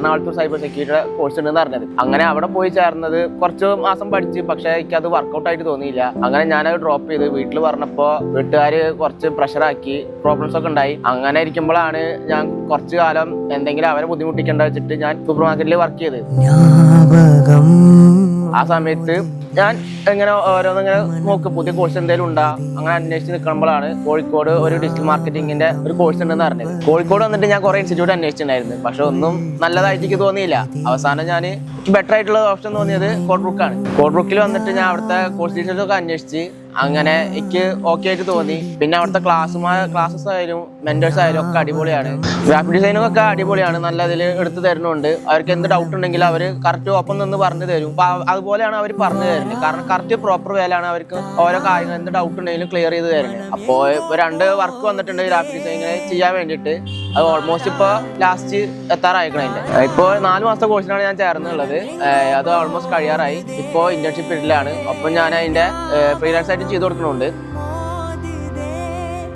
എറണാകുളത്ത് cyber സെക്യൂരിറ്റിയുടെ course ഉണ്ടെന്ന് അറിഞ്ഞത്. അങ്ങനെ അവിടെ പോയി ചേർന്നത് കുറച്ച് മാസം പഠിച്ച്, പക്ഷെ എനിക്ക് അത് വർക്കൗട്ട് ആയിട്ട് തോന്നിയില്ല. അങ്ങനെ ഞാനത് ഡ്രോപ്പ് ചെയ്ത് വീട്ടിൽ പറഞ്ഞപ്പോ വീട്ടുകാർ കുറച്ച് പ്രഷറാക്കി, പ്രോബ്ലംസ് ഒക്കെ ഉണ്ടായി. അങ്ങനെ ഇരിക്കുമ്പോഴാണ് ഞാൻ കുറച്ചു കാലം എന്തെങ്കിലും അവരെ ബുദ്ധിമുട്ടിക്കേണ്ട വെച്ചിട്ട് ഞാൻ സൂപ്പർ മാർക്കറ്റിൽ വർക്ക് ചെയ്ത്. ആ സമയത്ത് ഞാൻ ഇങ്ങനെ ഓരോന്നിങ്ങനെ നോക്കും, പുതിയ കോഴ്സ് എന്തെങ്കിലും ഉണ്ടാ. അങ്ങനെ അന്വേഷിച്ച് നിൽക്കുമ്പോഴാണ് കോഴിക്കോട് ഒരു ഡിജിറ്റൽ മാർക്കറ്റിംഗിന്റെ ഒരു കോഴ്സ് ഉണ്ടെന്ന് അറിഞ്ഞത്. കോഴിക്കോട് വന്നിട്ട് ഞാൻ കുറെ ഇൻസ്റ്റിറ്റ്യൂട്ട് അന്വേഷിച്ചിട്ടുണ്ടായിരുന്നു, പക്ഷെ ഒന്നും നല്ലതായിട്ട് എനിക്ക് തോന്നിയില്ല. അവസാനം ഞാൻ ബെറ്റർ ആയിട്ടുള്ള ഓപ്ഷൻ തോന്നിയത് കോഡ്ബ്രൂക്കാണ്. കോഡ്ബ്രൂക്കിൽ വന്നിട്ട് ഞാൻ അവിടുത്തെ കോഴ്സ് ഡീറ്റെയിൽസ് ഒക്കെ അന്വേഷിച്ച് അങ്ങനെ എനിക്ക് ഓക്കെ ആയിട്ട് തോന്നി. പിന്നെ അവിടുത്തെ ക്ലാസ്സസ് ആയാലും മെന്റേഴ്സ് ആയാലും ഒക്കെ അടിപൊളിയാണ്. ഗ്രാഫിക് ഡിസൈനും ഒക്കെ അടിപൊളിയാണ്, നല്ല ഇതിൽ എടുത്ത് തരുന്നുണ്ട്. അവർക്ക് എന്ത് ഡൗട്ട് ഉണ്ടെങ്കിലും അവർ കറക്റ്റ് ഒപ്പം നിന്ന് പറഞ്ഞു തരും. അതുപോലെയാണ് അവർ പറഞ്ഞു തരുന്നത്. കാരണം കറക്റ്റ് പ്രോപ്പർ വേലാണ് അവർക്ക് ഓരോ കാര്യങ്ങൾ എന്ത് ഡൗട്ട് ഉണ്ടെങ്കിലും ക്ലിയർ ചെയ്ത് തരുന്നത്. അപ്പോൾ ഇപ്പോൾ 2 വർക്ക് വന്നിട്ടുണ്ട് ഗ്രാഫിക് ഡിസൈനിങ് ചെയ്യാൻ വേണ്ടിയിട്ട്. അത് ഓൾമോസ്റ്റ് ഇപ്പോൾ ലാസ്റ്റ് എത്താറായിക്കണതിൻ്റെ. ഇപ്പോൾ 4 മാസത്തെ കോഴ്സിനാണ് ഞാൻ ചേർന്നുള്ളത്. അത് ഓൾമോസ്റ്റ് കഴിയാറായി. ഇപ്പോൾ ഇന്റേൺഷിപ്പ് പീരീഡിലാണ്. ഒപ്പം ഞാൻ അതിൻ്റെ ഫ്രീലാൻസ് ആയിട്ട് ചെയ്ത് കൊടുക്കുന്നുണ്ട്.